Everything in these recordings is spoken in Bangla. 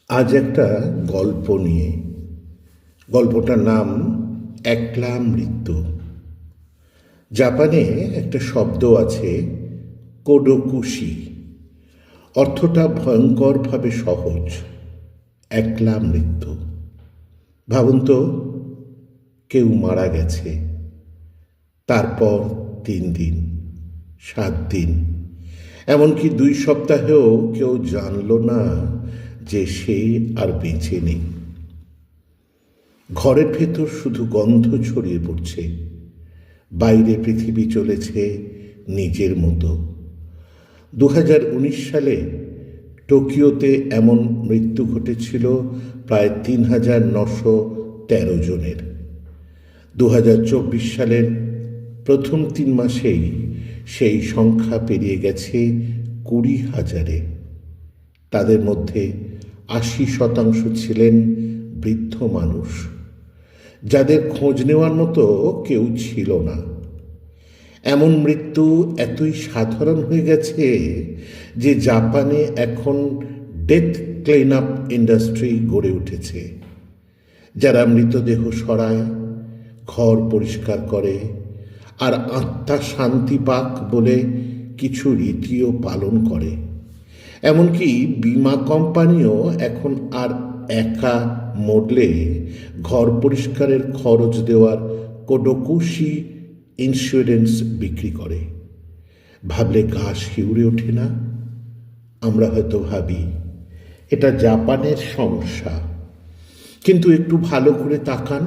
আজ একটা গল্প নিয়ে। গল্পটার নাম একলা মৃত্যু। জাপানে একটা শব্দ আছে, কোডোকুশি। অর্থটা ভয়ঙ্করভাবে সহজ, একলা মৃত্যু। ভাবুন তো, কেউ মারা গেছে, তারপর 3 দিন, 7 দিন, এমনকি 2 সপ্তাহেও কেউ জানল না যে সে আর বেঁচে নেই। ঘরের ভেতর শুধু গন্ধ ছড়িয়ে পড়ছে, বাইরে পৃথিবী চলেছে নিজের মতো। 2019 সালে টোকিওতে এমন মৃত্যু ঘটেছিল প্রায় 3,913 জনের। 2024 সালের প্রথম 3 মাসেই সেই সংখ্যা পেরিয়ে গেছে 20,000-এ। তাদের মধ্যে 80% ছিলেন বৃদ্ধ মানুষ, যাদের খোঁজ নেওয়ার মতো কেউ ছিল না। এমন মৃত্যু এতই সাধারণ হয়ে গেছে যে জাপানে এখন ডেথ ক্লিন আপ ইন্ডাস্ট্রি গড়ে উঠেছে, যারা মৃতদেহ সরায়, ঘর পরিষ্কার করে, আর আত্মা শান্তি পাক বলে কিছু রীতিও পালন করে। এমনকি বীমা কোম্পানিও এখন আর একা মরলে ঘর পরিষ্কারের খরচ দেওয়ার কোডোকুশি ইন্স্যুরেন্স বিক্রি করে। ভাবলে গা শিউরে ওঠে না? আমরা হয়তো ভাবি এটা জাপানের সমস্যা, কিন্তু একটু ভালো করে তাকান,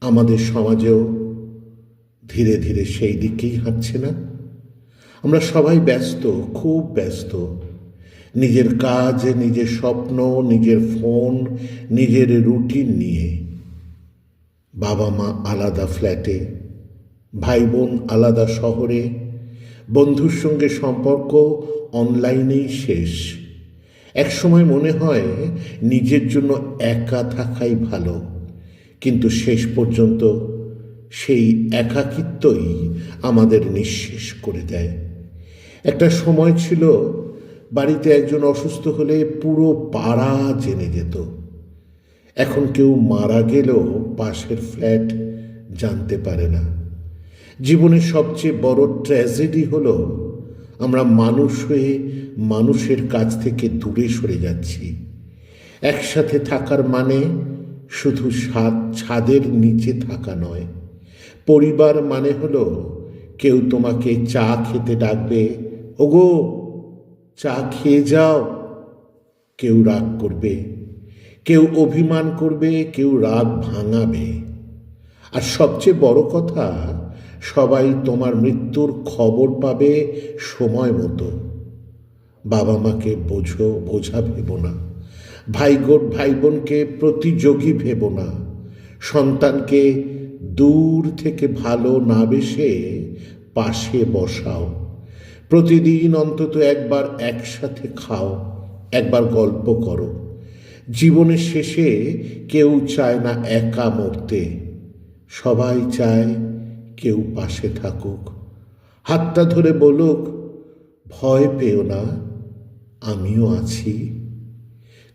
আমাদের সমাজেও ধীরে ধীরে সেই দিকেই হাঁটছে না? আমরা সবাই ব্যস্ত, খুব ব্যস্ত, নিজের কাজ, নিজের স্বপ্ন, নিজের ফোন, নিজের রুটিন নিয়ে। বাবা মা আলাদা ফ্ল্যাটে, ভাই বোন আলাদা শহরে, বন্ধুর সঙ্গে সম্পর্ক অনলাইনেই শেষ। একসময় মনে হয় নিজের জন্য একা থাকাই ভালো, কিন্তু শেষ পর্যন্ত সেই একাকিত্বই আমাদের নিঃশেষ করে দেয়। একটা সময় ছিল বাড়িতে একজন অসুস্থ হলে পুরো পাড়া জেনে যেত। এখন কেউ মারা গেলেও পাশের ফ্ল্যাট জানতে পারে না। জীবনের সবচেয়ে বড় ট্র্যাজেডি হলো আমরা মানুষ হয়ে মানুষের কাছ থেকে দূরে সরে যাচ্ছি। একসাথে থাকার মানে শুধু ছাদের নিচে থাকা নয়। পরিবার মানে হলো কেউ তোমাকে চা খেতে ডাকবে, ওগো চা খেয়ে যাও। কেউ রাগ করবে, কেউ অভিমান করবে, কেউ রাগ ভাঙাবে। আর সবচেয়ে বড় কথা, সবাই তোমার মৃত্যুর খবর পাবে সময় মতো। বাবা মাকে বোঝা ভেবো না, ভাই বোনকে প্রতিযোগী ভেবো না, সন্তানকে দূর থেকে ভালো না বেসে পাশে বসাও। প্রতিদিন অন্তত একবার একসাথে খাও, একবার গল্প করো। জীবনের শেষে কেউ চায় না একা মরতে, সবাই চায় কেউ পাশে থাকুক, হাতটা ধরে বলুক, ভয় পেও না, আমিও আছি।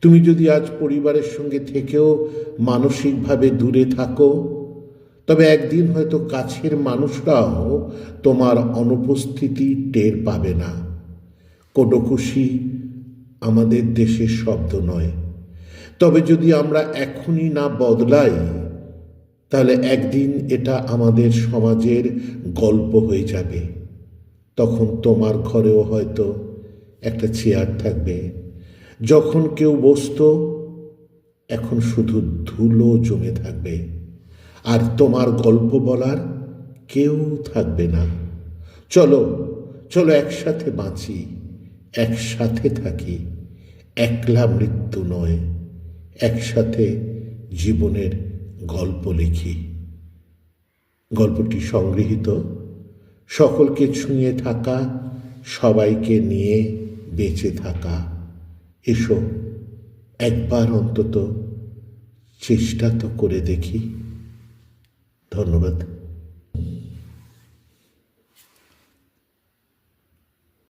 তুমি যদি আজ পরিবারের সঙ্গে থেকেও মানসিকভাবে দূরে থাকো, তবে একদিন হয়তো কাছের মানুষরাও তোমার অনুপস্থিতি টের পাবে না। কোডোকুশি আমাদের দেশের শব্দ নয়, তবে যদি আমরা এখনই না বদলাই, তাহলে একদিন এটা আমাদের সমাজের গল্প হয়ে যাবে। তখন তোমার ঘরেও হয়তো একটা চেয়ার থাকবে, যখন কেউ বসতো এখন শুধু ধুলো জমে থাকবে, আর তোমার গল্প বলার কেউ থাকবে না। চলো চলো একসাথে বাঁচি, একসাথে থাকি, একলা মৃত্যু নয়, একসাথে জীবনের গল্প লিখি। গল্পটি সংগৃহীত সকলকে ছুঁয়ে থাকা, সবাইকে নিয়ে বেঁচে থাকা। এসো একবার অন্তত চেষ্টা তো করে দেখি। ধন্যবাদ।